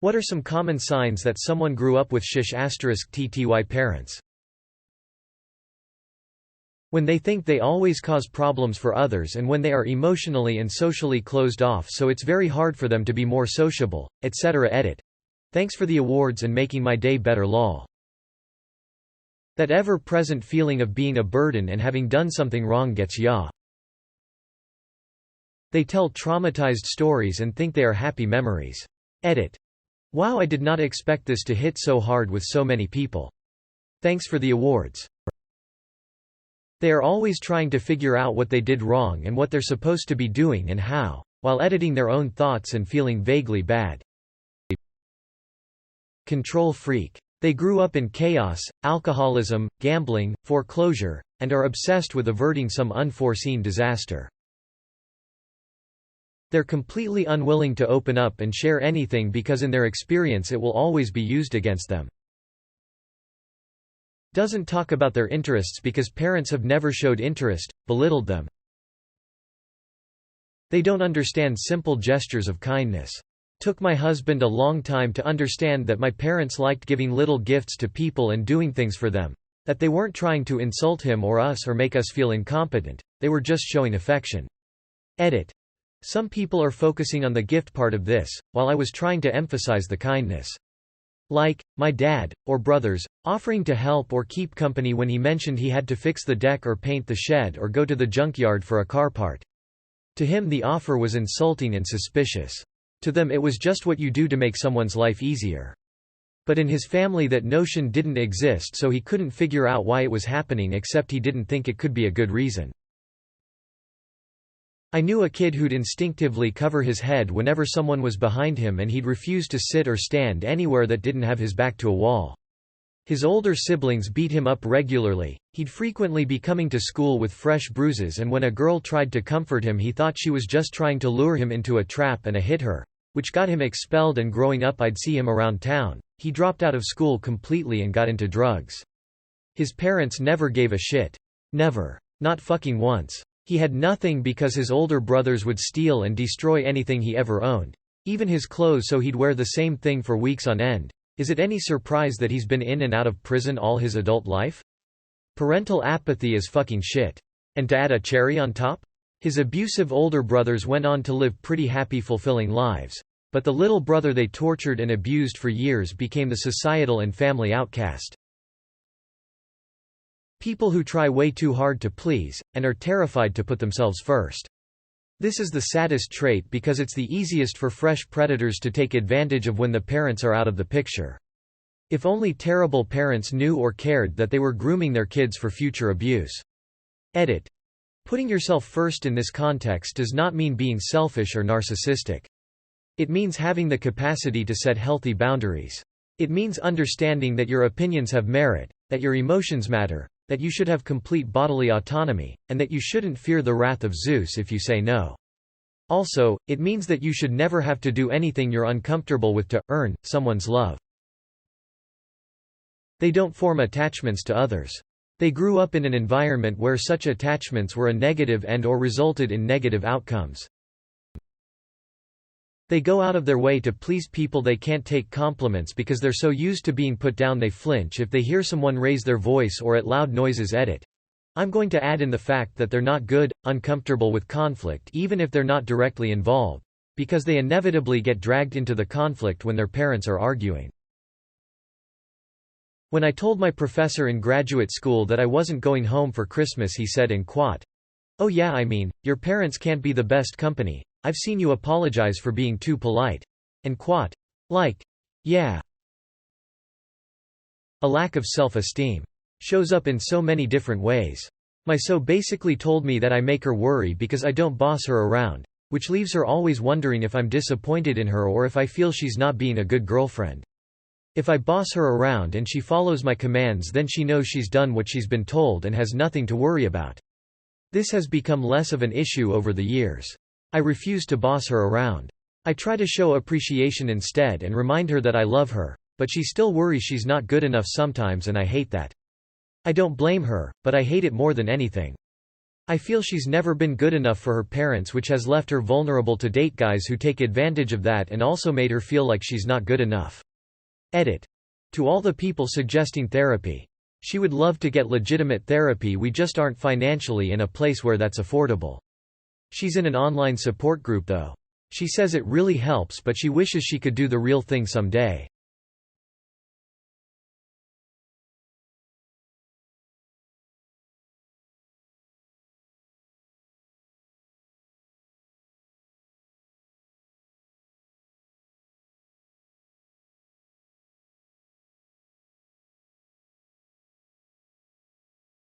What are some common signs that someone grew up with *tty parents? When they think they always cause problems for others and when they are emotionally and socially closed off, so it's very hard for them to be more sociable, etc. Edit. Thanks for the awards and making my day better lol. That ever-present feeling of being a burden and having done something wrong gets ya. They tell traumatized stories and think they are happy memories. Edit. Wow, I did not expect this to hit so hard with so many people. Thanks for the awards. They are always trying to figure out what they did wrong and what they're supposed to be doing and how, while editing their own thoughts and feeling vaguely bad. Control freak. They grew up in chaos, alcoholism, gambling, foreclosure, and are obsessed with averting some unforeseen disaster. They're completely unwilling to open up and share anything because in their experience it will always be used against them. Doesn't talk about their interests because parents have never showed interest, belittled them. They don't understand simple gestures of kindness. Took my husband a long time to understand that my parents liked giving little gifts to people and doing things for them. That they weren't trying to insult him or us or make us feel incompetent, they were just showing affection. Edit. Some people are focusing on the gift part of this, while I was trying to emphasize the kindness. Like, my dad, or brothers, offering to help or keep company when he mentioned he had to fix the deck or paint the shed or go to the junkyard for a car part. To him the offer was insulting and suspicious. To them it was just what you do to make someone's life easier. But in his family that notion didn't exist, so he couldn't figure out why it was happening except he didn't think it could be a good reason. I knew a kid who'd instinctively cover his head whenever someone was behind him and he'd refuse to sit or stand anywhere that didn't have his back to a wall. His older siblings beat him up regularly, he'd frequently be coming to school with fresh bruises, and when a girl tried to comfort him he thought she was just trying to lure him into a trap and hit her, which got him expelled, and growing up I'd see him around town. He dropped out of school completely and got into drugs. His parents never gave a shit. Never. Not fucking once. He had nothing because his older brothers would steal and destroy anything he ever owned. Even his clothes, so he'd wear the same thing for weeks on end. Is it any surprise that he's been in and out of prison all his adult life? Parental apathy is fucking shit. And to add a cherry on top? His abusive older brothers went on to live pretty happy, fulfilling lives. But the little brother they tortured and abused for years became the societal and family outcast. People who try way too hard to please, and are terrified to put themselves first. This is the saddest trait because it's the easiest for fresh predators to take advantage of when the parents are out of the picture. If only terrible parents knew or cared that they were grooming their kids for future abuse. Edit. Putting yourself first in this context does not mean being selfish or narcissistic. It means having the capacity to set healthy boundaries. It means understanding that your opinions have merit, that your emotions matter, that you should have complete bodily autonomy, and that you shouldn't fear the wrath of Zeus if you say no. Also, it means that you should never have to do anything you're uncomfortable with to earn someone's love. They don't form attachments to others. They grew up in an environment where such attachments were a negative and/or resulted in negative outcomes. They go out of their way to please people. They can't take compliments because they're so used to being put down they flinch if they hear someone raise their voice or at loud noises. Edit. I'm going to add in the fact that they're not good, uncomfortable with conflict even if they're not directly involved, because they inevitably get dragged into the conflict when their parents are arguing. When I told my professor in graduate school that I wasn't going home for Christmas, he said in quote, "Oh yeah, I mean, your parents can't be the best company. I've seen you apologize for being too polite." And quote. Like, yeah. A lack of self-esteem. Shows up in so many different ways. My so basically told me that I make her worry because I don't boss her around, which leaves her always wondering if I'm disappointed in her or if I feel she's not being a good girlfriend. If I boss her around and she follows my commands, then she knows she's done what she's been told and has nothing to worry about. This has become less of an issue over the years. I refuse to boss her around. I try to show appreciation instead and remind her that I love her, but she still worries she's not good enough sometimes, and I hate that. I don't blame her, but I hate it more than anything. I feel she's never been good enough for her parents, which has left her vulnerable to date guys who take advantage of that and also made her feel like she's not good enough. Edit. To all the people suggesting therapy. She would love to get legitimate therapy, we just aren't financially in a place where that's affordable. She's in an online support group though. She says it really helps, but she wishes she could do the real thing someday.